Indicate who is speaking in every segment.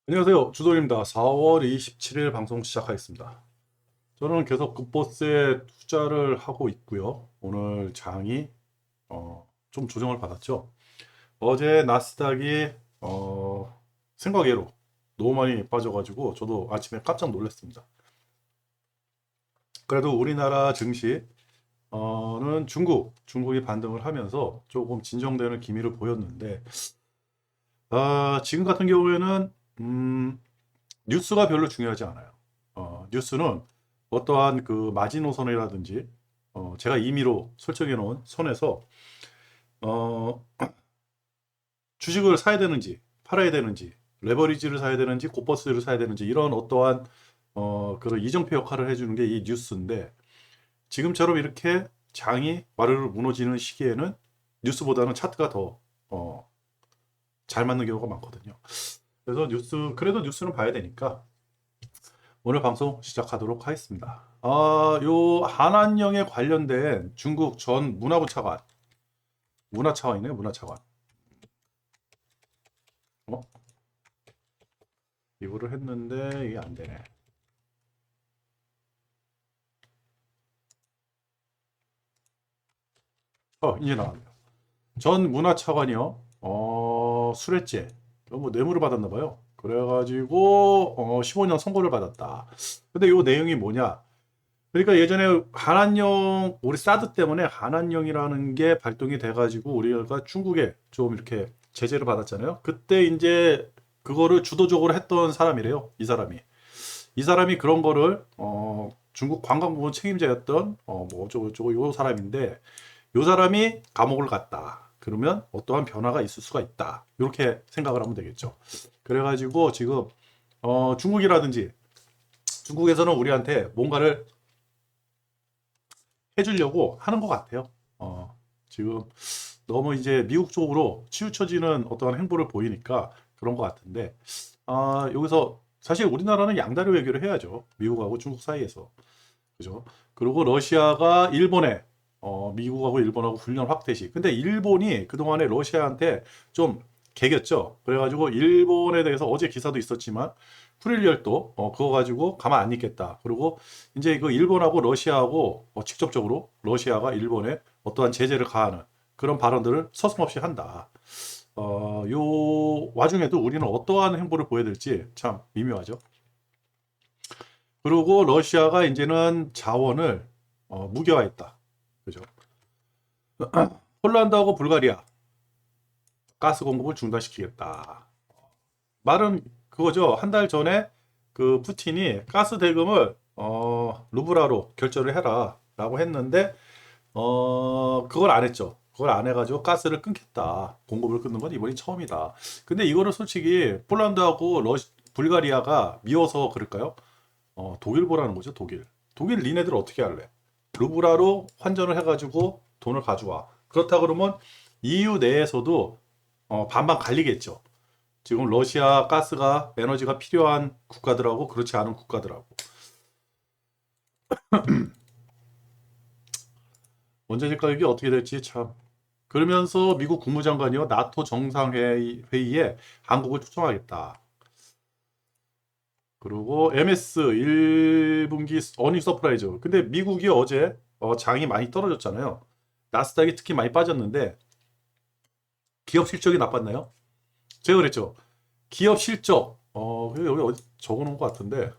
Speaker 1: 안녕하세요. 주도입니다. 4월 27일 방송 시작하겠습니다. 저는 계속 급보스에 투자를 하고 있고요. 오늘 장이 좀 조정을 받았죠. 어제 나스닥이 생각외로 너무 많이 빠져가지고 저도 아침에 깜짝 놀랐습니다. 그래도 우리나라 증시는 중국이 반등을 하면서 조금 진정되는 기미를 보였는데 지금 같은 경우에는 뉴스가 별로 중요하지 않아요. 뉴스는 어떠한 그 마지노선이라든지 제가 임의로 설정해 놓은 선에서 어, 주식을 사야 되는지 팔아야 되는지 레버리지를 사야 되는지 곧버스를 사야 되는지 이런 어떠한 그런 이정표 역할을 해주는 게 이 뉴스인데 지금처럼 이렇게 장이 와르르 무너지는 시기에는 뉴스보다는 차트가 더 잘 맞는 경우가 많거든요. 그래서 그래도 뉴스는 봐야 되니까 오늘 방송 시작하도록 하겠습니다. 요 한안령에 관련된 중국 전 문화부 차관, 문화차관이네, 문화차관. 어? 이거를 했는데 이게 안 되네. 이제 나왔네요. 전 문화차관이요. 수뢰죄. 뭐 뇌물을 받았나 봐요. 그래가지고 15년 선고를 받았다. 근데 요 내용이 뭐냐? 그러니까 예전에 한안령 우리 사드 때문에 한안령이라는 게 발동이 돼가지고 우리가 중국에 좀 이렇게 제재를 받았잖아요. 그때 이제 그거를 주도적으로 했던 사람이래요. 이 사람이 그런 거를 중국 관광부문 책임자였던 뭐 어쩌고 저쩌고 요 사람인데 요 사람이 감옥을 갔다. 그러면 어떠한 변화가 있을 수가 있다. 이렇게 생각을 하면 되겠죠. 그래가지고 지금 중국이라든지 중국에서는 우리한테 뭔가를 해주려고 하는 것 같아요. 지금 너무 이제 미국 쪽으로 치우쳐지는 어떠한 행보를 보이니까 그런 것 같은데, 여기서 사실 우리나라는 양다리 외교를 해야죠. 미국하고 중국 사이에서. 그죠? 그리고 러시아가 일본에, 미국하고 일본하고 훈련 확대 시. 근데 일본이 그동안에 러시아한테 좀 개겼죠. 그래가지고 일본에 대해서 어제 기사도 있었지만, 쿠릴열도 그거 가지고 가만 안 있겠다. 그리고 이제 그 일본하고 러시아하고 직접적으로 러시아가 일본에 어떠한 제재를 가하는 그런 발언들을 서슴없이 한다. 요 와중에도 우리는 어떠한 행보를 보여야 될지 참 미묘하죠. 그리고 러시아가 이제는 자원을 무기화했다. 그죠? 폴란드하고 불가리아 가스 공급을 중단시키겠다. 말은 그거죠. 한 달 전에 그 푸틴이 가스 대금을 루브라로 결제를 해라라고 했는데 그걸 안 했죠. 그걸 안 해가지고 가스를 끊겠다. 공급을 끊는 건 이번이 처음이다. 근데 이거를 솔직히 폴란드하고 불가리아가 미워서 그럴까요? 독일 보라는 거죠, 독일. 독일 니네들 어떻게 할래? 루브라로 환전을 해가지고 돈을 가져와. 그렇다 그러면 EU 내에서도 반반 갈리겠죠. 지금 러시아 가스가 에너지가 필요한 국가들하고 그렇지 않은 국가들하고. 원자재 가격이 어떻게 될지 참. 그러면서 미국 국무장관이요, 나토 정상회의에 한국을 초청하겠다. 그리고 MS 1분기 어닝 서프라이즈. 근데 미국이 어제 장이 많이 떨어졌잖아요. 나스닥이 특히 많이 빠졌는데 기업 실적이 나빴나요? 제가 그랬죠. 기업 실적. 여기 어디 적어놓은 것 같은데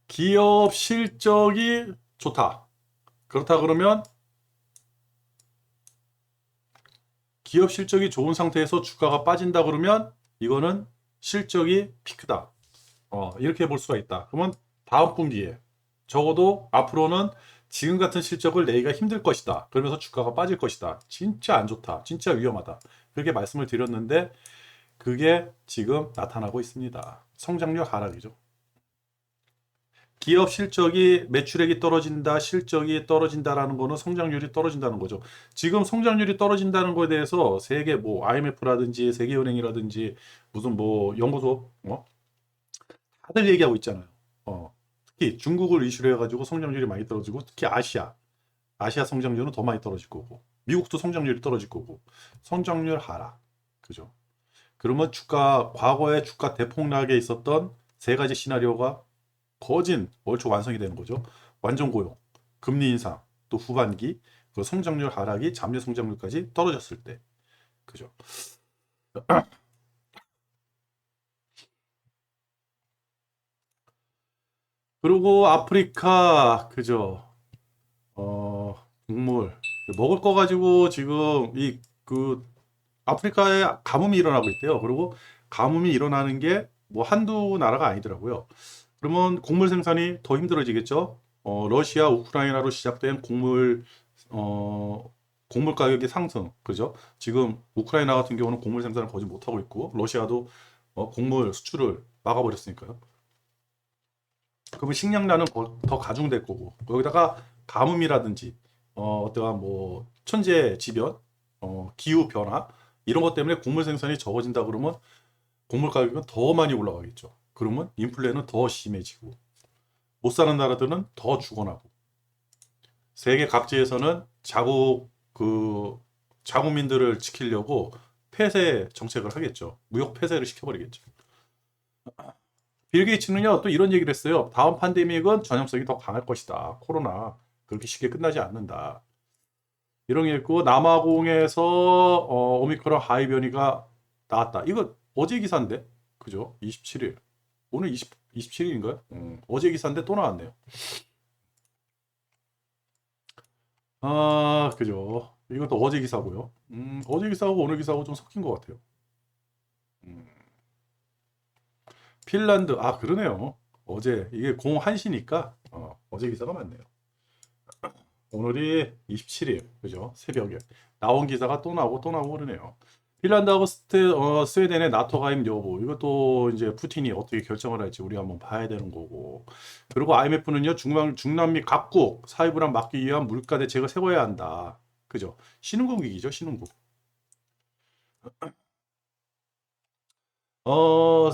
Speaker 1: 기업 실적이 좋다. 그렇다 그러면 기업 실적이 좋은 상태에서 주가가 빠진다 그러면 이거는 실적이 피크다. 이렇게 볼 수가 있다. 그러면 다음 분기에 적어도 앞으로는 지금 같은 실적을 내기가 힘들 것이다. 그러면서 주가가 빠질 것이다. 진짜 안 좋다. 진짜 위험하다. 그렇게 말씀을 드렸는데 그게 지금 나타나고 있습니다. 성장률 하락이죠. 기업 실적이 매출액이 떨어진다, 실적이 떨어진다라는 거는 성장률이 떨어진다는 거죠. 지금 성장률이 떨어진다는 거에 대해서 세계 뭐 IMF라든지 세계은행이라든지 무슨 뭐 연구소 다들 얘기하고 있잖아요. 특히 중국을 이슈로 해가지고 성장률이 많이 떨어지고 특히 아시아 성장률은 더 많이 떨어질 거고 미국도 성장률이 떨어질 거고 성장률 하락, 그죠? 그러면 과거에 주가 대폭락에 있었던 세 가지 시나리오가 거진 얼추 완성이 되는 거죠. 완전 고용, 금리 인상, 또 후반기, 그 성장률 하락이 잠재 성장률까지 떨어졌을 때. 그죠. 그리고 아프리카, 그죠. 곡물. 먹을 거 가지고 지금 아프리카에 가뭄이 일어나고 있대요. 그리고 가뭄이 일어나는 게 뭐 한두 나라가 아니더라고요. 그러면 곡물 생산이 더 힘들어지겠죠. 러시아, 우크라이나로 시작된 곡물 가격의 상승, 그죠? 지금 우크라이나 같은 경우는 곡물 생산을 거의 못하고 있고, 러시아도 곡물 수출을 막아버렸으니까요. 그러면 식량난은 더 가중될 거고, 여기다가 가뭄이라든지, 어떠한 뭐 천재 지변, 기후 변화 이런 것 때문에 곡물 생산이 적어진다 그러면 곡물 가격은 더 많이 올라가겠죠. 그러면 인플레는 더 심해지고 못 사는 나라들은 더 죽어나고 세계 각지에서는 자국민들을 지키려고 폐쇄 정책을 하겠죠. 무역 폐쇄를 시켜버리겠죠. 빌 게이츠는요 또 이런 얘기를 했어요. 다음 팬데믹은 전염성이 더 강할 것이다. 코로나 그렇게 쉽게 끝나지 않는다. 이런 게 있고 남아공에서 오미크론 하이 변이가 나왔다. 이거 어제 기사인데 그죠? 27일 오늘 27일인가요? 어제 기사인데 또 나왔네요. 아 그죠. 이것도 어제 기사고요. 어제 기사하고 오늘 기사하고 좀 섞인 것 같아요. 음, 핀란드 그러네요. 어제 이게 01시니까 어제 기사가 맞네요. 오늘이 27일, 그죠? 새벽에. 나온 기사가 또 나오고 또 나오고 그러네요. 핀란드하고 스웨덴의 나토 가입 여부, 이것도 이제 푸틴이 어떻게 결정을 할지 우리 한번 봐야 되는 거고. 그리고 IMF는요, 중남미 각국 사회 불안 막기 위한 물가 대책을 세워야 한다. 그죠? 신흥국 위기죠, 신흥국. 어,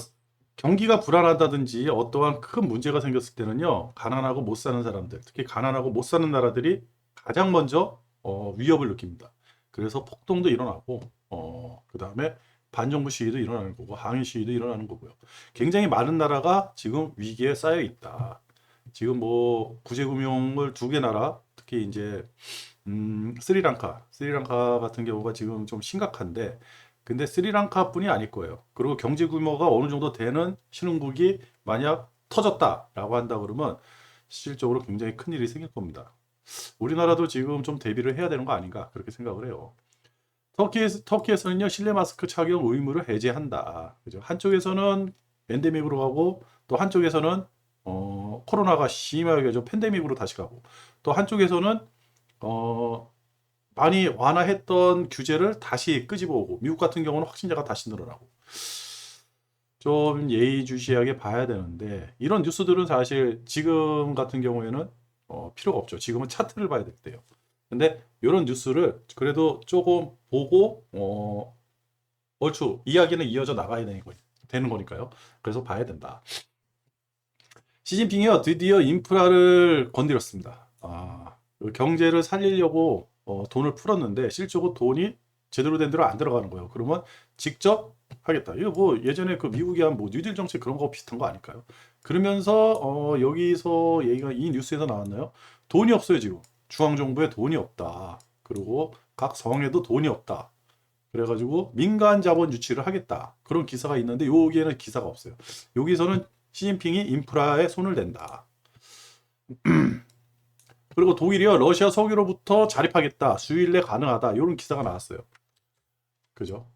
Speaker 1: 경기가 불안하다든지 어떠한 큰 문제가 생겼을 때는요, 가난하고 못 사는 사람들, 특히 가난하고 못 사는 나라들이 가장 먼저 위협을 느낍니다. 그래서 폭동도 일어나고, 그 다음에 반정부 시위도 일어나는 거고, 항의 시위도 일어나는 거고요. 굉장히 많은 나라가 지금 위기에 쌓여 있다. 지금 뭐 구제금융을 두 개 나라, 특히 이제 스리랑카 같은 경우가 지금 좀 심각한데, 근데 스리랑카뿐이 아닐 거예요. 그리고 경제 규모가 어느 정도 되는 신흥국이 만약 터졌다라고 한다 그러면 실질적으로 굉장히 큰 일이 생길 겁니다. 우리나라도 지금 좀 대비를 해야 되는 거 아닌가 그렇게 생각을 해요. 터키에서는요 실내 마스크 착용 의무를 해제한다. 그죠? 한쪽에서는 엔데믹으로 가고 또 한쪽에서는 코로나가 심하게 좀 팬데믹으로 다시 가고 또 한쪽에서는 어, 많이 완화했던 규제를 다시 끄집어 오고 미국 같은 경우는 확진자가 다시 늘어나고 좀 예의주시하게 봐야 되는데 이런 뉴스들은 사실 지금 같은 경우에는 필요가 없죠. 지금은 차트를 봐야 됐대요. 근데 이런 뉴스를 그래도 조금 보고 얼추 이야기는 이어져 나가야 되는 거니까요. 그래서 봐야 된다. 시진핑이요 드디어 인프라를 건드렸습니다. 그 경제를 살리려고 돈을 풀었는데 실제로 돈이 제대로 된 대로 안 들어가는 거예요. 그러면 직접 하겠다. 이거 뭐 예전에 그 미국이 한 뭐 뉴딜 정책 그런 거 비슷한 거 아닐까요? 그러면서 여기서 얘기가 이 뉴스에서 나왔나요? 돈이 없어요 지금. 중앙 정부에 돈이 없다. 그리고 각 성에도 돈이 없다. 그래가지고 민간 자본 유치를 하겠다. 그런 기사가 있는데 여기에는 기사가 없어요. 여기서는 시진핑이 인프라에 손을 댄다. 그리고 독일이요, 러시아 석유로부터 자립하겠다. 수일 내 가능하다. 이런 기사가 나왔어요. 그죠?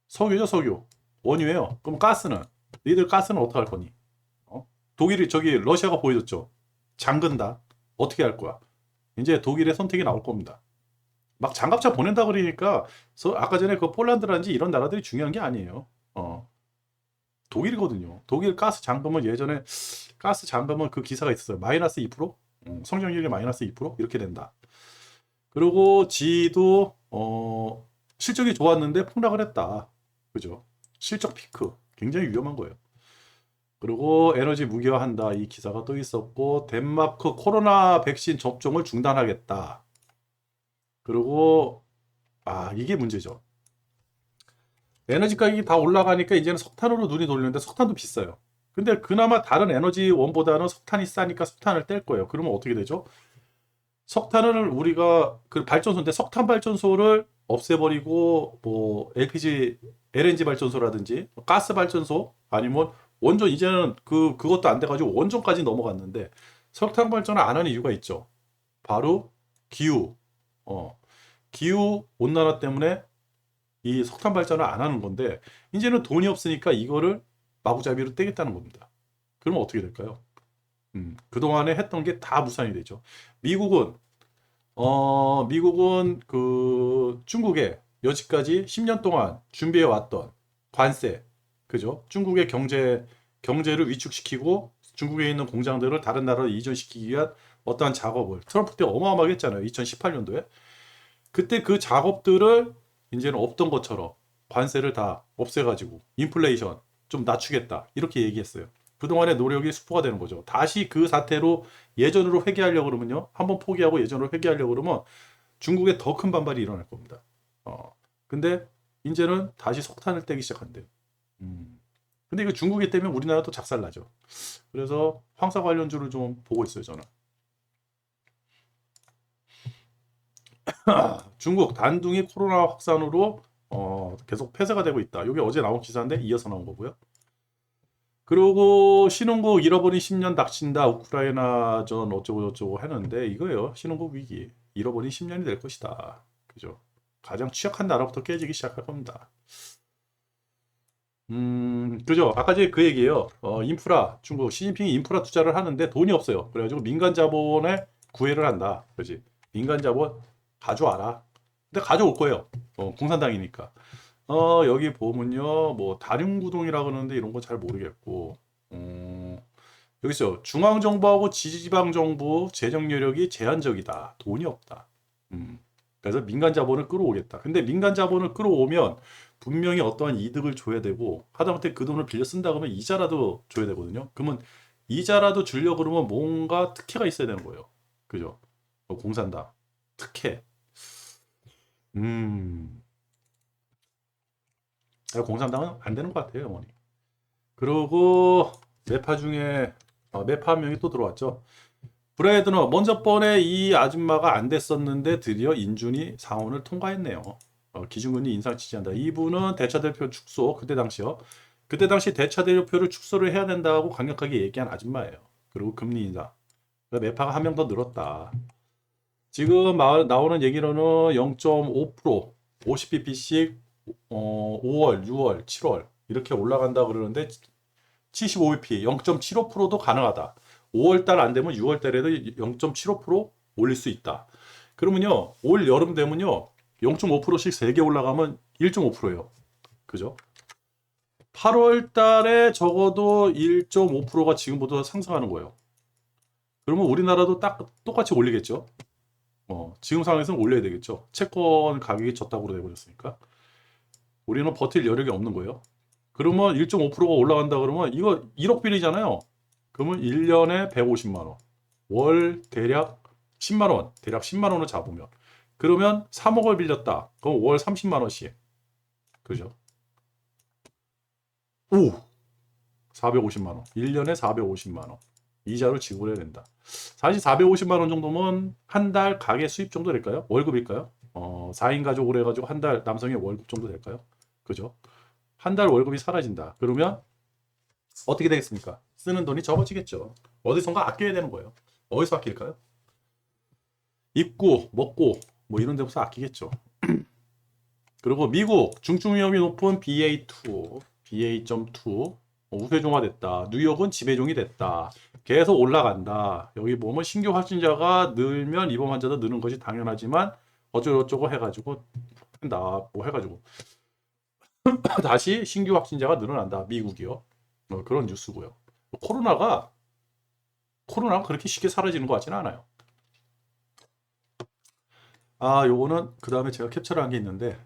Speaker 1: 석유죠, 석유. 원유예요. 그럼 가스는? 니들 가스는 어떻게 할 거니? 독일이 저기 러시아가 보여줬죠. 잠근다. 어떻게 할 거야? 이제 독일의 선택이 나올 겁니다. 막 장갑차 보낸다 그러니까 아까 전에 그 폴란드라든지 이런 나라들이 중요한 게 아니에요. 독일이거든요. 독일 가스 잠금은 예전에 가스 잠금은 그 기사가 있었어요. 마이너스 2%? 성장률이 마이너스 2% 이렇게 된다. 그리고 지도 실적이 좋았는데 폭락을 했다. 그죠? 실적 피크 굉장히 위험한 거예요. 그리고 에너지 무기화한다 이 기사가 또 있었고 덴마크 코로나 백신 접종을 중단하겠다. 그리고 이게 문제죠. 에너지 가격이 다 올라가니까 이제는 석탄으로 눈이 돌리는데 석탄도 비싸요. 근데 그나마 다른 에너지원보다는 석탄이 싸니까 석탄을 뗄 거예요. 그러면 어떻게 되죠? 석탄을 우리가 그 발전소인데 석탄 발전소를 없애버리고 뭐 LPG, LNG 발전소라든지 가스 발전소 아니면 원전 이제는 그것도 안 돼가지고 원전까지 넘어갔는데 석탄 발전을 안 하는 이유가 있죠. 바로 기후, 어, 기후 온난화 때문에 이 석탄 발전을 안 하는 건데 이제는 돈이 없으니까 이거를 마구잡이로 떼겠다는 겁니다. 그러면 어떻게 될까요? 그동안에 했던 게 다 무산이 되죠. 미국은 미국은 그 중국에 여지까지 10년 동안 준비해 왔던 관세, 그죠? 중국의 경제를 위축시키고 중국에 있는 공장들을 다른 나라로 이전시키기 위한 어떠한 작업을 트럼프 때 어마어마하게 했잖아요. 2018년도에. 그때 그 작업들을 이제는 없던 것처럼 관세를 다 없애가지고 인플레이션 좀 낮추겠다. 이렇게 얘기했어요. 그동안의 노력이 수포가 되는 거죠. 다시 그 사태로 예전으로 회귀하려고 그러면요. 한번 포기하고 예전으로 회귀하려고 그러면 중국에 더 큰 반발이 일어날 겁니다. 근데 이제는 다시 석탄을 떼기 시작한대요. 근데 이거 중국에 떼면 우리나라도 작살나죠. 그래서 황사 관련주를 좀 보고 있어요, 저는. 중국 단둥이 코로나 확산으로 계속 폐쇄가 되고 있다. 이게 어제 나온 기사인데 이어서 나온 거고요. 그리고 신흥국 잃어버린 10년 닥친다. 우크라이나전 어쩌고 저쩌고 하는데 이거예요. 신흥국 위기. 잃어버린 10년이 될 것이다. 그죠? 가장 취약한 나라부터 깨지기 시작할 겁니다. 그죠? 아까 전에 그 얘기예요. 인프라, 중국 시진핑이 인프라 투자를 하는데 돈이 없어요. 그래가지고 민간 자본에 구애를 한다. 그지? 민간 자본 가져와라. 근데 가져올 거예요. 공산당이니까. 여기 보면요, 뭐 다륜구동이라 그러는데 이런 거 잘 모르겠고, 여기 있어요. 중앙정부하고 지지방정부 재정 여력이 제한적이다. 돈이 없다. 음, 그래서 민간 자본을 끌어오겠다. 근데 민간 자본을 끌어오면 분명히 어떠한 이득을 줘야 되고, 하다못해 그 돈을 빌려 쓴다 그러면 이자라도 줘야 되거든요. 그러면 이자라도 주려고 그러면 뭔가 특혜가 있어야 되는 거예요. 그죠? 공산당. 특혜. 음, 공산당은 안 되는 것 같아요, 영원히. 그리고 매파 중에 매파 한 명이 또 들어왔죠. 브레이드너 먼저 번에 이 아줌마가 안 됐었는데 드디어 인준이 상원을 통과했네요. 기준금리 인상 지지한다. 이분은 대차대표 축소 그때 당시요. 그때 당시 대차대표를 축소를 해야 된다고 강력하게 얘기한 아줌마예요. 그리고 금리 인상. 매파가 한 명 더 늘었다. 지금 나오는 얘기로는 0.5% 50bp씩 5월, 6월, 7월 이렇게 올라간다 그러는데 75bp 0.75%도 가능하다. 5월 달 안 되면 6월 달에도 0.75% 올릴 수 있다. 그러면요. 올 여름 되면요. 0.5%씩 3개 올라가면 1.5%예요. 그죠? 8월 달에 적어도 1.5%가 지금보다 상승하는 거예요. 그러면 우리나라도 딱 똑같이 올리겠죠? 지금 상황에서는 올려야 되겠죠. 채권 가격이 저따구로 돼버렸으니까. 우리는 버틸 여력이 없는 거예요. 그러면 1.5%가 올라간다 그러면 이거 1억 빌이잖아요. 그러면 1년에 150만 원. 월 대략 10만 원. 대략 10만 원을 잡으면. 그러면 3억을 빌렸다. 그럼 월 30만 원씩. 그죠? 오! 450만 원. 1년에 450만 원. 이자를 지불해야 된다. 사실 450만 원 정도면 한 달 가계 수입 정도 될까요? 월급일까요? 4인 가족으로 해가지고 한 달 남성의 월급 정도 될까요? 그죠? 한 달 월급이 사라진다. 그러면 어떻게 되겠습니까? 쓰는 돈이 적어지겠죠. 어디선가 아껴야 되는 거예요. 어디서 아낄까요? 입고, 먹고, 뭐 이런 데부터 아끼겠죠. 그리고 미국 중증 위험이 높은 BA2, BA.2 우세종화됐다. 뉴욕은 지배종이 됐다. 계속 올라간다. 여기 보면 신규 확진자가 늘면 입원 환자도 느는 것이 당연하지만 어쩌고저쩌고 해가지고 한다. 뭐 해가지고 다시 신규 확진자가 늘어난다. 미국이요. 그런 뉴스고요. 코로나가 그렇게 쉽게 사라지는 것 같지는 않아요. 요거는 그 다음에 제가 캡처를 한 게 있는데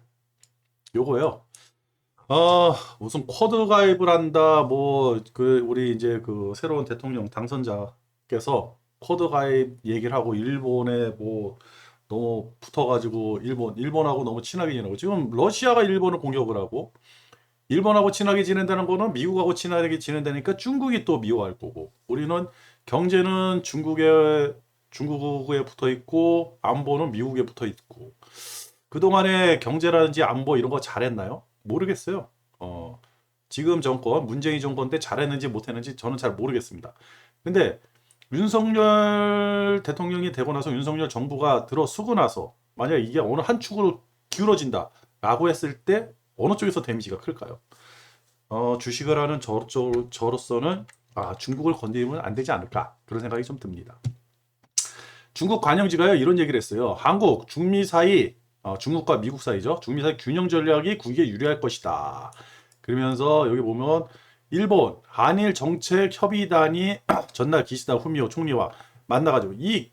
Speaker 1: 요거요. 무슨 쿼드 가입을 한다. 뭐 그 우리 이제 그 새로운 대통령 당선자께서 쿼드 가입 얘기를 하고 일본에 뭐 너무 붙어가지고 일본하고 너무 친하게 지내고 지금 러시아가 일본을 공격을 하고 일본하고 친하게 지낸다는 거는 미국하고 친하게 지낸다니까 중국이 또 미워할 거고, 우리는 경제는 중국에 붙어 있고 안보는 미국에 붙어 있고, 그동안에 경제라든지 안보 이런 거 잘했나요? 모르겠어요. 지금 정권, 문재인 정권 때 잘했는지 못했는지 저는 잘 모르겠습니다. 근데 윤석열 대통령이 되고 나서, 윤석열 정부가 들어서고 나서 만약 이게 어느 한 축으로 기울어진다 라고 했을 때 어느 쪽에서 데미지가 클까요? 주식을 하는 저로서는 중국을 건드리면 안 되지 않을까, 그런 생각이 좀 듭니다. 중국 관영지가요 이런 얘기를 했어요. 한국, 중미 사이, 중국과 미국 사이죠. 중미 사이 균형 전략이 국익에 유리할 것이다. 그러면서 여기 보면 일본 한일 정책 협의단이 전날 기시다 후미오 총리와 만나가지고, 이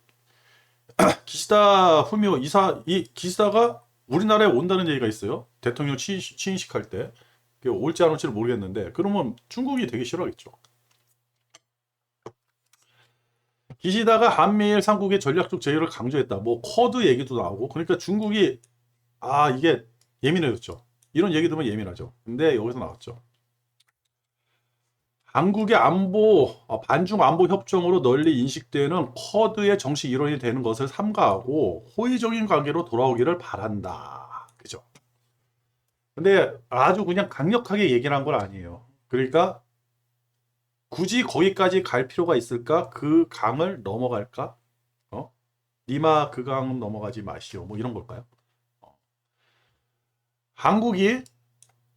Speaker 1: 기시다 후미오 이 기시다가 우리나라에 온다는 얘기가 있어요. 대통령 취임식 할 때. 올지 안 올지를 모르겠는데, 그러면 중국이 되게 싫어하겠죠. 기시다가 한미일 삼국의 전략적 제휴를 강조했다. 뭐 쿼드 얘기도 나오고, 그러니까 중국이 이게 예민해졌죠. 이런 얘기 들으면 예민하죠. 근데 여기서 나왔죠. 한국의 안보, 반중 안보 협정으로 널리 인식되는 쿼드의 정식 일원이 되는 것을 삼가하고 호의적인 관계로 돌아오기를 바란다. 그죠? 근데 아주 그냥 강력하게 얘기를 한 건 아니에요. 그러니까 굳이 거기까지 갈 필요가 있을까? 그 강을 넘어갈까? 니마 그 강 넘어가지 마시오. 뭐 이런 걸까요? 한국이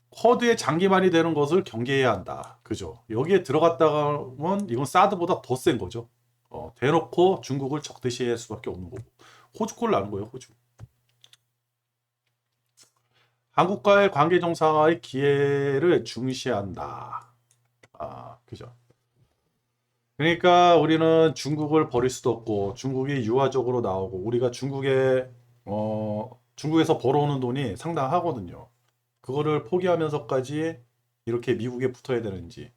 Speaker 1: 쿼드의 장기만이 되는 것을 경계해야 한다. 그죠? 여기에 들어갔다가면 이건 사드보다 더 센 거죠. 대놓고 중국을 적대시할 수밖에 없는 거고. 호주 꼴 나는 거예요, 호주. 한국과의 관계 정상화의 기회를 중시한다. 그죠? 그러니까 우리는 중국을 버릴 수도 없고, 중국이 유화적으로 나오고, 우리가 중국에서 벌어오는 돈이 상당하거든요. 그거를 포기하면서까지 이렇게 미국에 붙어야 되는지.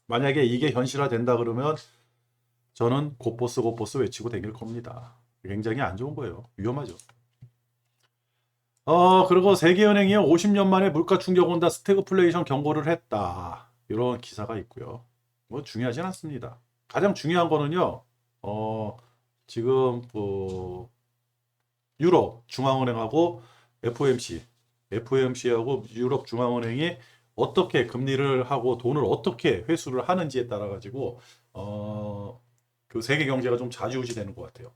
Speaker 1: 만약에 이게 현실화 된다 그러면 저는 곧보스 외치고 다닐 겁니다. 굉장히 안 좋은 거예요. 위험하죠. 그리고 세계은행이 50년 만에 물가 충격 온다, 스태그플레이션 경고를 했다. 이런 기사가 있고요. 뭐 중요하진 않습니다. 가장 중요한 거는요. 지금 유럽 중앙은행하고 FOMC하고 유럽 중앙은행이 어떻게 금리를 하고 돈을 어떻게 회수를 하는지에 따라 가지고 그 세계 경제가 좀 좌지우지 되는 것 같아요.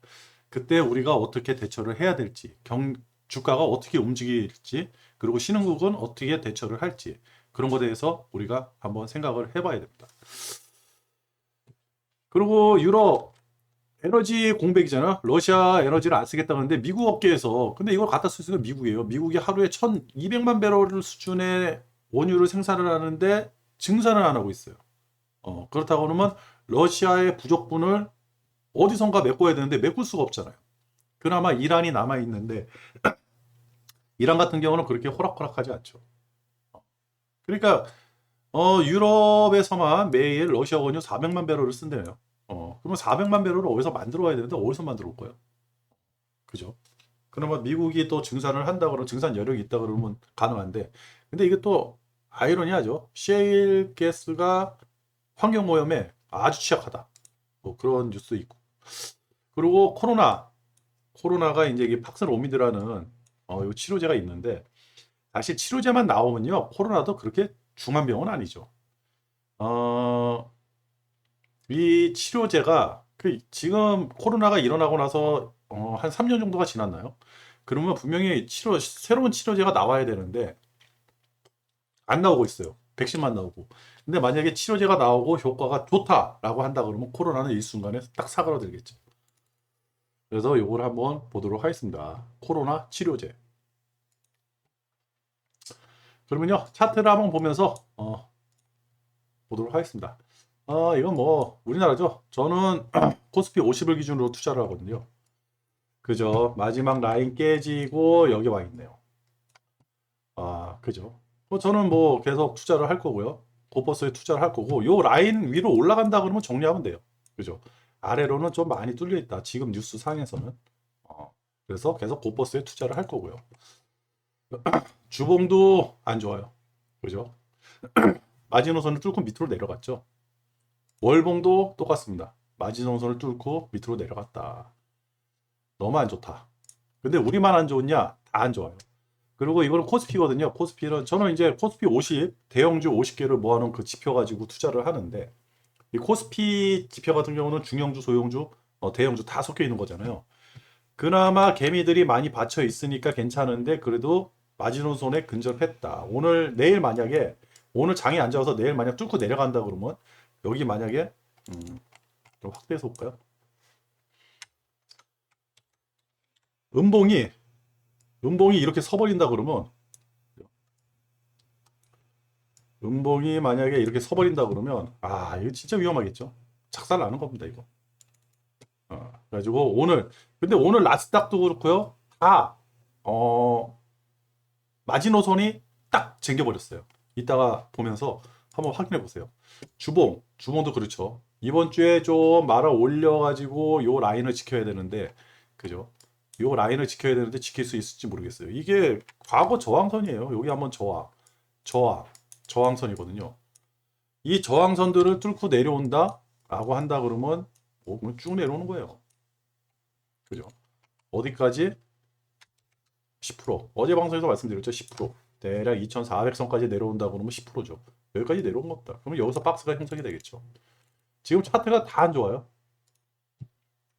Speaker 1: 그때 우리가 어떻게 대처를 해야 될지, 주가가 어떻게 움직일지, 그리고 신흥국은 어떻게 대처를 할지, 그런 것에 대해서 우리가 한번 생각을 해봐야 됩니다. 그리고 유럽 에너지 공백이잖아. 러시아 에너지를 안 쓰겠다는데 미국 업계에서, 근데 이걸 갖다 쓸 수 있는 미국이에요. 미국이 하루에 1200만 배럴 수준의 원유를 생산을 하는데 증산을 안 하고 있어요. 그렇다고 그러면 러시아의 부족분을 어디선가 메꿔야 되는데 메꿀 수가 없잖아요. 그나마 이란이 남아 있는데 이란 같은 경우는 그렇게 호락호락하지 않죠. 그러니까 유럽에서만 매일 러시아 원유 400만 배럴을 쓴대요. 그러면 400만 배럴을 어디서 만들어 와야 되는데 어디서 만들어 올 거예요? 그죠? 그러면 미국이 또 증산을 한다 그러면, 증산 여력이 있다 그러면 가능한데, 근데 이게 또 아이러니하죠. 셰일 가스가 환경 오염에 아주 취약하다. 뭐 그런 뉴스 있고. 그리고 코로나가 이제 이게 팍스로미드라는 이 치료제가 있는데, 사실 치료제만 나오면요 코로나도 그렇게 중한 병은 아니죠. 이 치료제가 지금 코로나가 일어나고 나서 한 3년 정도가 지났나요? 그러면 분명히 새로운 치료제가 나와야 되는데 안 나오고 있어요. 백신만 나오고. 근데 만약에 치료제가 나오고 효과가 좋다라고 한다 그러면 코로나는 일순간에 딱 사그라들겠죠. 그래서 이걸 한번 보도록 하겠습니다. 코로나 치료제. 그러면요 차트를 한번 보면서 보도록 하겠습니다. 이건 뭐 우리나라죠. 저는 코스피 50을 기준으로 투자를 하거든요. 그죠? 마지막 라인 깨지고 여기 와 있네요. 그죠? 저는 뭐 계속 투자를 할 거고요. 고퍼스에 투자를 할 거고, 요 라인 위로 올라간다 그러면 정리하면 돼요. 그죠? 아래로는 좀 많이 뚫려 있다. 지금 뉴스 상에서는. 그래서 계속 고퍼스에 투자를 할 거고요. 주봉도 안 좋아요. 그죠? 마지노선을 뚫고 밑으로 내려갔죠. 월봉도 똑같습니다. 마지노선을 뚫고 밑으로 내려갔다. 너무 안 좋다. 근데 우리만 안 좋냐? 다 안 좋아요. 그리고 이거는 코스피거든요. 코스피는 저는 이제 코스피 50 대형주 50개를 모아놓은 그 지표 가지고 투자를 하는데 이 코스피 지표 같은 경우는 중형주, 소형주, 대형주 다 섞여 있는 거잖아요. 그나마 개미들이 많이 받쳐 있으니까 괜찮은데 그래도 마지노선에 근접했다. 오늘 내일 만약에 오늘 장이 안 좋아서 내일 만약 뚫고 내려간다 그러면 여기 만약에 좀 확대해서 볼까요? 음봉이 이렇게 서버린다 그러면 음봉이 만약에 이렇게 서버린다 그러면 이거 진짜 위험하겠죠. 착살 나는 겁니다 이거. 그래가지고 오늘 근데 오늘 나스닥도 그렇고요. 다 마지노선이 딱 쟁겨버렸어요. 이따가 보면서 한번 확인해 보세요. 주봉도 그렇죠. 이번 주에 좀 말아 올려가지고 요 라인을 지켜야 되는데, 그죠? 요 라인을 지켜야 되는데 지킬 수 있을지 모르겠어요. 이게 과거 저항선이에요. 여기 한번 저항선이거든요. 이 저항선들을 뚫고 내려온다 라고 한다 그러면 그냥 쭉 내려오는 거예요. 그죠? 어디까지? 10%. 어제 방송에서 말씀드렸죠. 10%. 대략 2,400선까지 내려온다 그러면 10%죠. 여기까지 내려온 겁니다. 그러면 여기서 박스가 형성이 되겠죠. 지금 차트가 다 안 좋아요.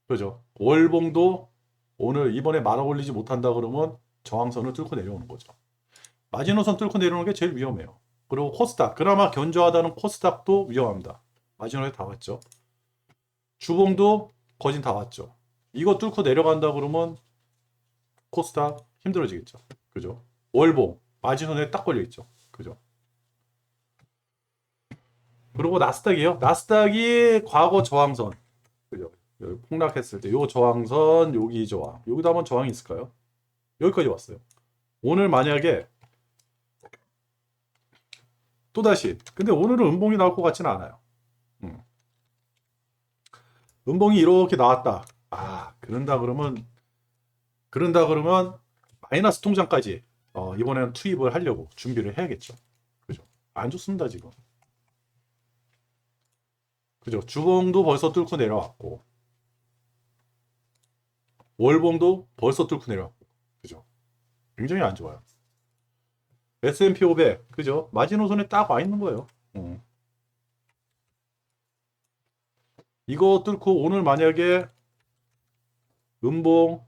Speaker 1: 그죠? 월봉도 오늘 이번에 말아 올리지 못한다 그러면 저항선을 뚫고 내려오는 거죠. 마지노선 뚫고 내려오는 게 제일 위험해요. 그리고 코스닥, 그나마 견조하다는 코스닥도 위험합니다. 마지노선에 다 왔죠. 주봉도 거진 다 왔죠. 이거 뚫고 내려간다 그러면 코스닥 힘들어지겠죠. 그죠? 월봉, 마지노선에 딱 걸려 있죠. 그죠? 그리고 나스닥이요. 나스닥이 과거 저항선. 그죠? 여기 폭락했을 때 요 저항선, 여기 저항. 여기도 한번 저항이 있을까요? 여기까지 왔어요. 오늘 만약에 또다시. 근데 오늘은 음봉이 나올 것 같지는 않아요. 음. 음봉이 이렇게 나왔다. 그런다 그러면 마이너스 통장까지 이번에는 투입을 하려고 준비를 해야겠죠. 그죠? 안 좋습니다, 지금. 그죠? 주봉도 벌써 뚫고 내려왔고 월봉도 벌써 뚫고 내려왔고. 그죠? 굉장히 안 좋아요. S&P 500, 그죠? 마지노선에 딱 와 있는 거예요. 이거 뚫고 오늘 만약에 음봉,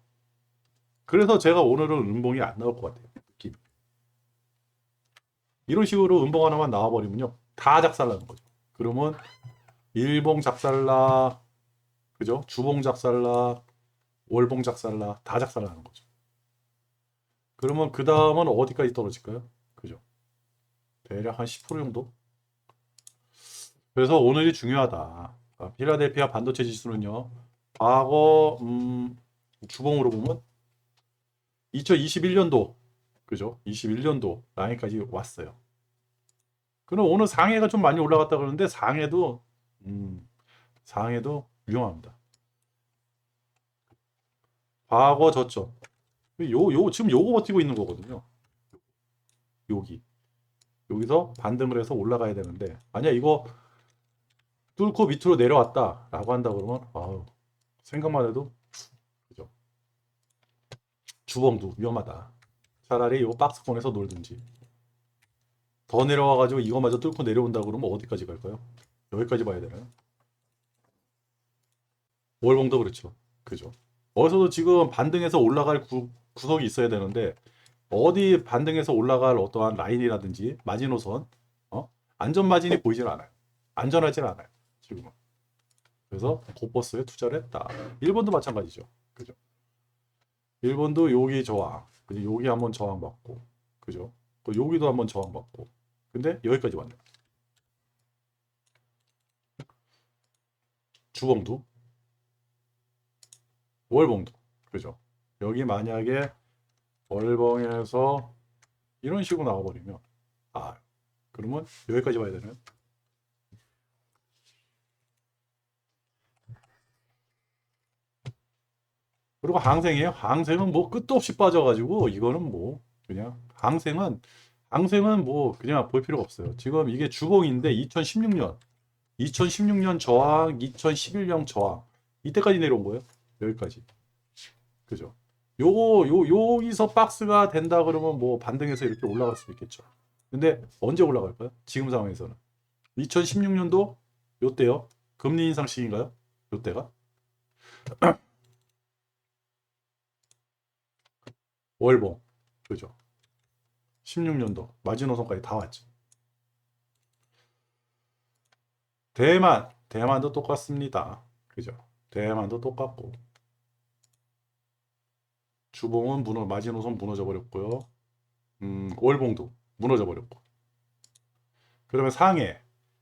Speaker 1: 그래서 제가 오늘은 음봉이 안 나올 것 같아요. 느낌. 이런 식으로 음봉 하나만 나와버리면요. 다 작살나는 거죠. 그러면 일봉 작살나, 그죠? 주봉 작살나, 월봉 작살나, 다 작살나는 거죠. 그러면 그 다음은 어디까지 떨어질까요? 그죠? 대략 한 10% 정도? 그래서 오늘이 중요하다. 필라델피아 반도체 지수는요. 과거 주봉으로 보면 2021년도 그죠? 21년도 라인까지 왔어요. 그럼 오늘 상해가 좀 많이 올라갔다 그러는데 음, 상해도 위험합니다. 과거 저점. 지금 요거 버티고 있는 거거든요. 여기. 여기서 반등을 해서 올라가야 되는데 만약 이거 뚫고 밑으로 내려왔다라고 한다 그러면 생각만 해도 그죠? 주봉도 위험하다. 차라리 요 박스권에서 놀든지. 더 내려와가지고 이거마저 뚫고 내려온다 그러면 어디까지 갈까요? 여기까지 봐야 되나요? 월봉도 그렇죠. 그죠? 어디서도 지금 반등해서 올라갈 구석이 있어야 되는데 어디 반등해서 올라갈 어떠한 라인이라든지 마지노선 안전 마진이 보이질 않아요. 안전하진 않아요. 지금은. 그래서 고버스에 투자를 했다. 일본도 마찬가지죠. 그죠? 일본도 여기 저항, 그리고 여기 한번 저항받고, 그죠? 여기도 한번 저항받고. 근데 여기까지 왔네요. 주봉도, 월봉도, 그죠? 여기 만약에 월봉에서 이런 식으로 나와버리면 그러면 여기까지 봐야 되나요? 그리고 항생이에요. 항생은 뭐 끝도 없이 빠져가지고 이거는 뭐 그냥 항생은 뭐 그냥 볼 필요가 없어요. 지금 이게 주봉인데 2016년 저항, 2011년 저항 이때까지 내려온 거예요. 여기까지. 그죠? 여기서 박스가 된다 그러면 뭐 반등해서 이렇게 올라갈 수도 있겠죠. 근데 언제 올라갈까요? 지금 상황에서는 2016년도 요때요. 금리 인상 시기인가요? 요때가 월봉. 그죠? 16년도 마지노선까지 다 왔죠. 대만도 똑같습니다. 그죠? 대만도 똑같고 주봉은 마지노선 무너져 버렸고요. 월봉도 무너져 버렸고. 그러면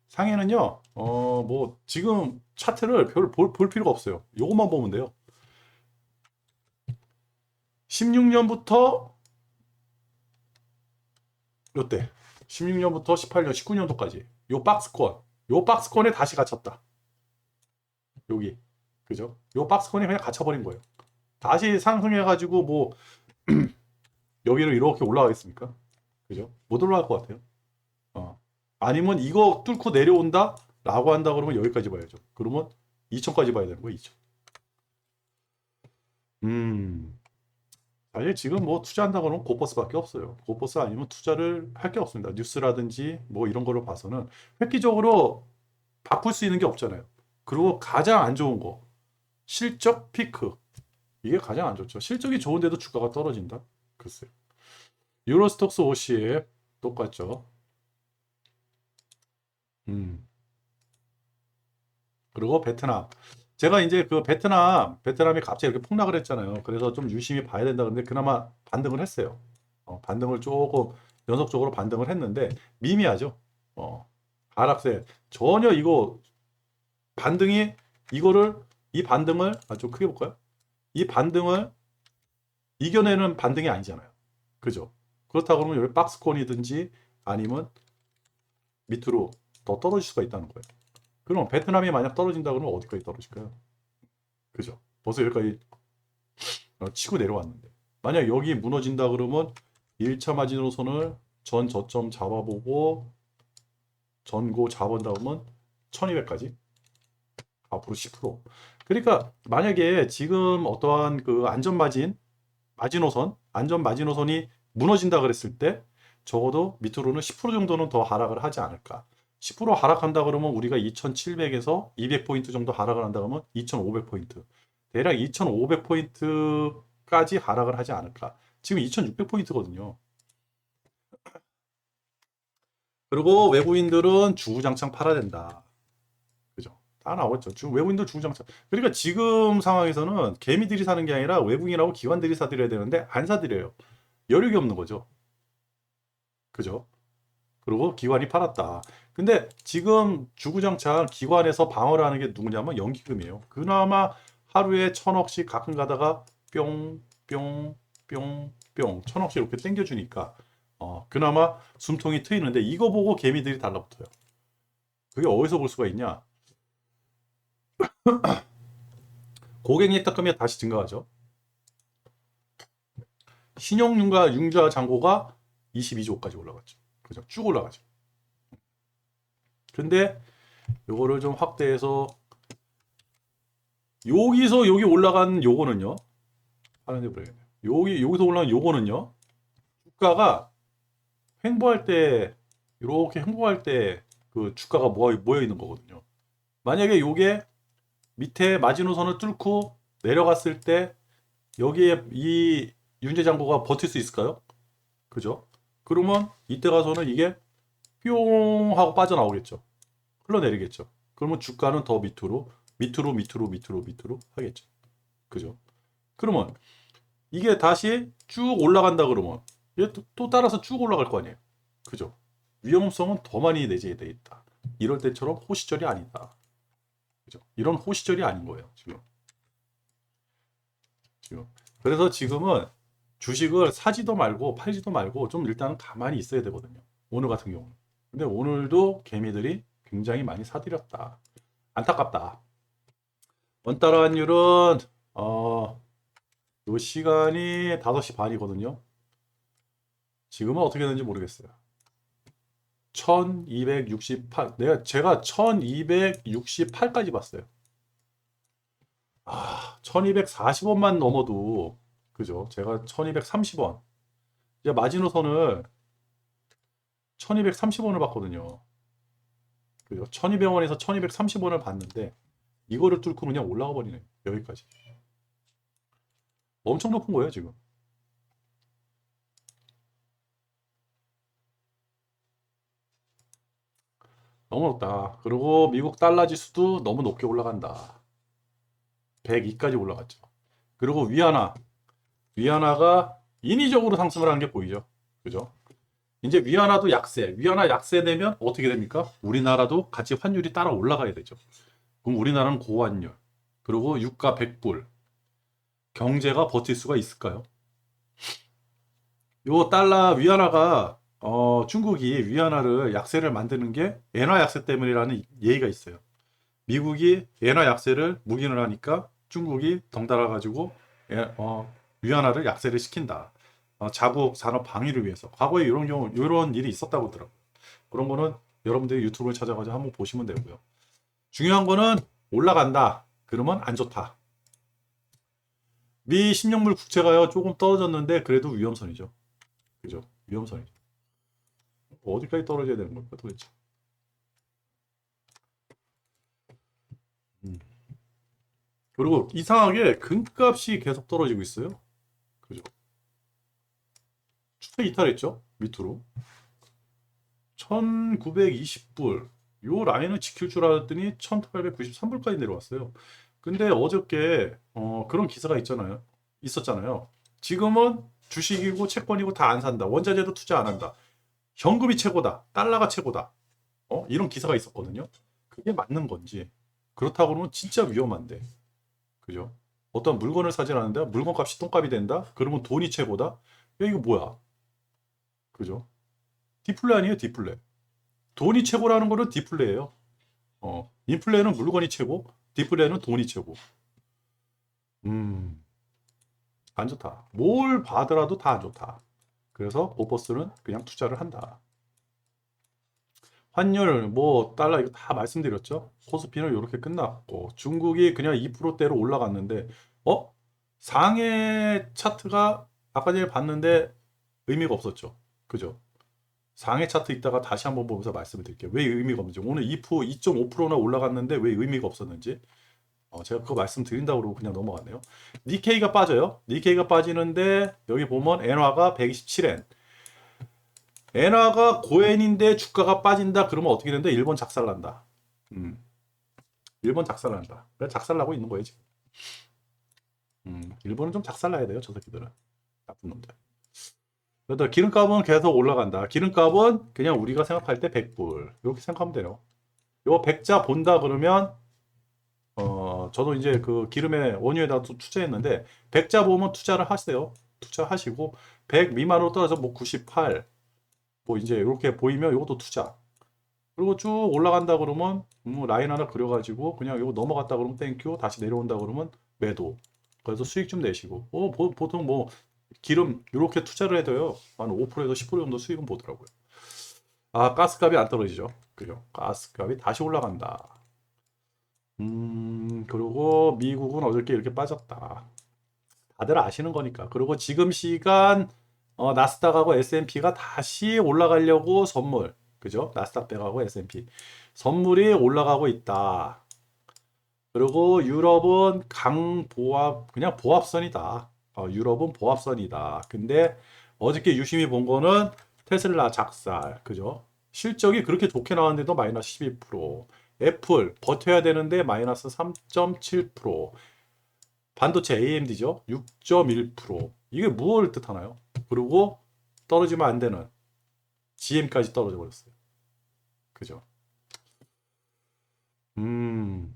Speaker 1: 상해는요. 뭐 지금 차트를 별 볼 필요가 없어요. 요것만 보면 돼요. 16년부터 요때 16년부터 18년, 19년도까지 요 박스권에 다시 갇혔다. 여기. 그죠? 요 박스권에 그냥 갇혀버린 거예요. 다시 상승해가지고 뭐 여기로 이렇게 올라가겠습니까? 그죠? 못 올라갈 것 같아요. 아니면 이거 뚫고 내려온다? 라고 한다 그러면 여기까지 봐야죠. 그러면 2천까지 봐야 되는 거예요. 2천. 사실 지금 뭐 투자한다 그러면 고버스밖에 없어요. 고버스 아니면 투자를 할 게 없습니다. 뉴스라든지 뭐 이런 걸로 봐서는 획기적으로 바꿀 수 있는 게 없잖아요. 그리고 가장 안 좋은 거 실적 피크. 이게 가장 안 좋죠. 실적이 좋은데도 주가가 떨어진다? 글쎄요. 유로스톡스 50 똑같죠. 그리고 베트남. 제가 이제 그 베트남이 갑자기 이렇게 폭락을 했잖아요. 그래서 좀 유심히 봐야 된다 그런데 그나마 반등을 했어요. 반등을 조금 연속적으로 반등을 했는데 미미하죠. 하락세. 전혀 이거 반등이 이 반등을 좀 크게 볼까요? 이 반등을 이겨내는 반등이 아니잖아요. 그죠? 그렇다 그러면 여기 박스권이든지 아니면 밑으로 더 떨어질 수가 있다는 거예요. 그럼 베트남이 만약 떨어진다 그러면 어디까지 떨어질까요? 그죠? 벌써 여기까지 치고 내려왔는데 만약 여기 무너진다 그러면 1차 마지노선을 전 저점 잡아보고 전고 잡은다 그러면 1200까지 앞으로 10%. 그러니까 만약에 지금 어떠한 그 안전 마지노선이 무너진다 그랬을 때 적어도 밑으로는 10% 정도는 더 하락을 하지 않을까. 10% 하락한다 그러면 우리가 2700에서 200포인트 정도 하락을 한다 그러면 2500포인트. 대략 2500포인트까지 하락을 하지 않을까. 지금 2600포인트거든요. 그리고 외국인들은 주구장창 팔아야 된다. 그죠? 다 나왔죠. 외국인들 주구장창. 그러니까 지금 상황에서는 개미들이 사는 게 아니라 외국인하고 기관들이 사들여야 되는데 안 사들여요. 여력이 없는 거죠. 그죠? 그리고 기관이 팔았다. 근데 지금 주구장창 기관에서 방어를 하는 게 누구냐면 연기금이에요. 그나마 하루에 1000억씩 가끔 가다가 뿅, 뿅, 뿅, 뿅, 1000억씩 이렇게 땡겨주니까 그나마 숨통이 트이는데 이거 보고 개미들이 달라붙어요. 그게 어디서 볼 수가 있냐? 고객예탁금이 다시 증가하죠. 신용융자 잔고가 22조까지 올라갔죠. 그죠? 쭉 올라가죠. 근데 요거를 좀 확대해서 여기서 여기 올라간 요거는요. 하는데 그래야겠네요. 여기서 올라간 요거는요. 주가가 횡보할 때 이렇게 횡보할 때 그 주가가 모여 있는 거거든요. 만약에 요게 밑에 마지노선을 뚫고 내려갔을 때 여기에 이 윤재장고가 버틸 수 있을까요? 그죠? 그러면 이때 가서는 이게 뿅 하고 빠져나오겠죠. 흘러내리겠죠. 그러면 주가는 더 밑으로 하겠죠. 그죠? 그러면 이게 다시 쭉 올라간다 그러면 얘 또 따라서 쭉 올라갈 거 아니에요. 그죠? 위험성은 더 많이 내재되어 있다. 이럴 때처럼 호시절이 아니다. 그죠? 이런 호시절이 아닌 거예요. 지금. 그래서 지금은 주식을 사지도 말고 팔지도 말고 좀 일단은 가만히 있어야 되거든요. 오늘 같은 경우는. 근데 오늘도 개미들이 굉장히 많이 사들였다. 안타깝다. 원달러 환율은 요 시간이 5시 반이거든요. 지금은 어떻게 되는지 모르겠어요. 1268, 제가 1268까지 봤어요. 1240원만 넘어도, 그죠? 제가 1230원. 이제 마지노선을 1230원을 봤거든요. 그죠? 1200원에서 1230원을 봤는데, 이거를 뚫고 그냥 올라가 버리네. 여기까지. 엄청 높은 거예요, 지금. 너무 높다. 그리고 미국 달러 지수도 너무 높게 올라간다. 102까지 올라갔죠. 그리고 위안화가 인위적으로 상승을 하는 게 보이죠. 그죠? 이제 위안화도 약세, 위안화 약세 되면 어떻게 됩니까? 우리나라도 같이 환율이 따라 올라가야 되죠. 그럼 우리나라는 고환율, 그리고 유가 100불, 경제가 버틸 수가 있을까요? 요 달러 위안화가 중국이 위안화를 약세를 만드는 게 엔화 약세 때문이라는 예의가 있어요. 미국이 엔화 약세를 묵인을 하니까 중국이 덩달아 가지고 위안화를 약세를 시킨다. 자국 산업 방위를 위해서. 과거에 이런 경우 이런 일이 있었다고 하더라고요. 그런 거는 여러분들이 유튜브를 찾아가지고 한번 보시면 되고요. 중요한 거는 올라간다. 그러면 안 좋다. 미 10년물 국채가요 조금 떨어졌는데 그래도 위험선이죠. 그죠? 위험선이죠. 어디까지 떨어져야 되는 걸까 도대체? 음. 그리고 이상하게 금값이 계속 떨어지고 있어요. 그죠? 추세 이탈했죠? 밑으로. 1920불. 요 라인을 지킬 줄 알았더니 1893불까지 내려왔어요. 근데 어저께 그런 기사가 있었잖아요. 지금은 주식이고 채권이고 다 안 산다. 원자재도 투자 안 한다. 현금이 최고다. 달러가 최고다. 이런 기사가 있었거든요. 그게 맞는 건지. 그렇다고 그러면 진짜 위험한데. 그죠? 어떤 물건을 사지 않는데 물건 값이 똥값이 된다? 그러면 돈이 최고다? 야, 이거 뭐야? 그죠? 디플레 아니에요, 디플레. 돈이 최고라는 거는 디플레예요. 인플레는 물건이 최고, 디플레는 돈이 최고. 음, 안 좋다. 뭘 봐더라도 다 안 좋다. 그래서 보버스는 그냥 투자를 한다. 환율, 뭐 달러 이거 다 말씀드렸죠. 코스피는 이렇게 끝났고 중국이 그냥 2%대로 올라갔는데 어? 상해 차트가 아까 전에 봤는데 의미가 없었죠. 그죠? 상해 차트 있다가 다시 한번 보면서 말씀을 드릴게요. 왜 의미가 없는지. 오늘 2.5%나 올라갔는데 왜 의미가 없었는지. 제가 그거 말씀드린다고 그러고 그냥 넘어갔네요. 니케이가 빠져요. 니케이가 빠지는데 여기 보면 엔화가 127엔. 엔화가 고엔인데 주가가 빠진다. 그러면 어떻게 된다? 일본 작살난다. 음, 일본 작살난다. 그래 작살나고 있는 거예요 지금. 일본은 좀 작살나야 돼요. 저 새끼들은. 나쁜 놈들. 그래도 기름값은 계속 올라간다. 기름값은 그냥 우리가 생각할 때 100불. 이렇게 생각하면 돼요. 요 백자 본다 그러면 저도 이제 그 기름의 원유에다 투자했는데 백자 보면 투자를 하세요. 투자하시고 100 미만으로 떨어져 뭐 98, 뭐 이제 이렇게 보이면 이것도 투자. 그리고 쭉 올라간다 그러면 라인 하나 그려가지고 그냥 이거 넘어갔다 그러면 땡큐, 다시 내려온다 그러면 매도. 그래서 수익 좀 내시고. 보통 뭐 기름 이렇게 투자를 해도요 한 5%에서 10% 정도 수익은 보더라고요. 가스값이 안 떨어지죠. 그죠? 가스값이 다시 올라간다. 그리고 미국은 어저께 이렇게 빠졌다. 다들 아시는 거니까. 그리고 지금 시간 나스닥하고 S&P가 다시 올라가려고 선물, 그죠? 나스닥 백하고 S&P 선물이 올라가고 있다. 그리고 유럽은 강보합, 그냥 보합선이다. 유럽은 보합선이다. 근데 어저께 유심히 본 거는 테슬라 작살, 그죠? 실적이 그렇게 좋게 나왔는데도 마이너스 12%. 애플 버텨야 되는데 마이너스 3.7%. 반도체 AMD죠. 6.1%. 이게 무엇을 뜻하나요? 그리고 떨어지면 안 되는 GM까지 떨어져 버렸어요. 그죠? 음,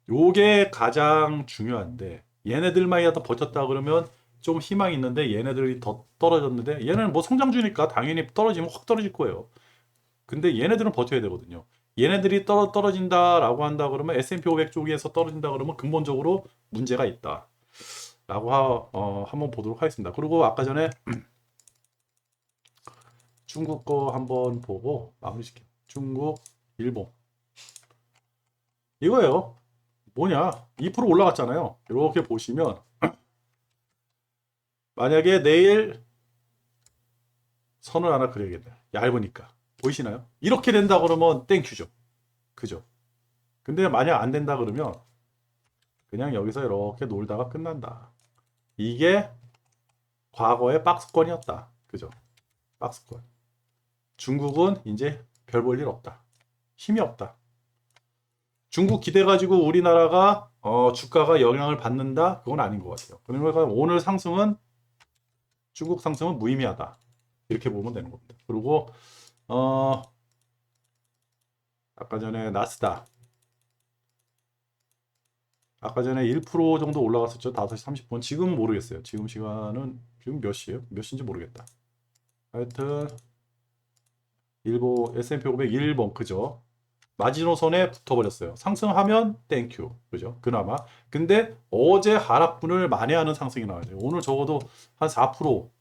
Speaker 1: 요게 가장 중요한데 얘네들만이라도 버텼다 그러면 좀 희망이 있는데 얘네들이 더 떨어졌는데 얘네는 뭐 성장주니까 당연히 떨어지면 확 떨어질 거예요. 근데 얘네들은 버텨야 되거든요. 얘네들이 떨어진다라고 한다 그러면 S&P 500 쪽에서 떨어진다 그러면 근본적으로 문제가 있다. 라고 한번 보도록 하겠습니다. 그리고 아까 전에 중국 거 한번 보고 마무리 시켜. 중국, 일본. 이거예요. 뭐냐? 2% 올라갔잖아요. 이렇게 보시면 만약에 내일 선을 하나 그려야겠네. 얇으니까. 보이시나요? 이렇게 된다 그러면 땡큐죠. 그죠? 근데 만약 안 된다 그러면 그냥 여기서 이렇게 놀다가 끝난다. 이게 과거의 박스권이었다. 그죠? 박스권. 중국은 이제 별 볼 일 없다. 힘이 없다. 중국 기대 가지고 우리나라가 주가가 영향을 받는다? 그건 아닌 것 같아요. 그러니까 오늘 상승은 중국 상승은 무의미하다. 이렇게 보면 되는 겁니다. 그리고 아까 전에 나스닥 아까 전에 1% 정도 올라갔었죠. 5시 30분. 지금은 모르겠어요. 지금 시간은 지금 몇 시예요? 몇 시인지 모르겠다. 하여튼 일본 S&P 500 1번 그죠? 마지노선에 붙어버렸어요. 상승하면 땡큐. 그죠? 그나마. 근데 어제 하락분을 만회하는 상승이 나와야 돼요. 오늘 적어도 한 4%,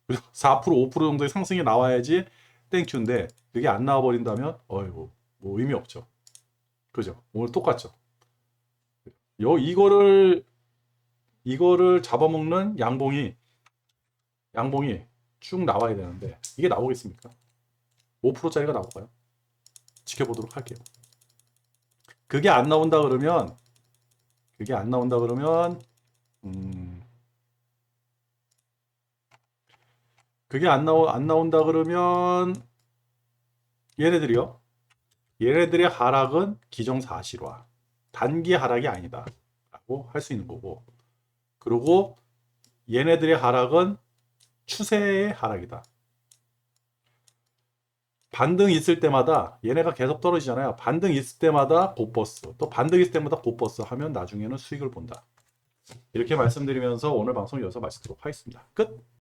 Speaker 1: 4%, 5% 정도의 상승이 나와야지 땡큐인데 그게 안 나와버린다면 어이구 뭐 의미 없죠. 그죠? 오늘 똑같죠. 이거를 잡아먹는 양봉이 쭉 나와야 되는데 이게 나오겠습니까? 5%짜리가 나올까요? 지켜보도록 할게요. 그게 안 나온다 그러면 그게 안 나온다 그러면 얘네들의 하락은 기정사실화. 단기 하락이 아니다. 라고 할 수 있는 거고. 그리고 얘네들의 하락은 추세의 하락이다. 반등 있을 때마다 얘네가 계속 떨어지잖아요. 반등 있을 때마다 곧버스, 또 반등 있을 때마다 곧버스 하면 나중에는 수익을 본다. 이렇게 말씀드리면서 오늘 방송 여기서 마치도록 하겠습니다. 끝!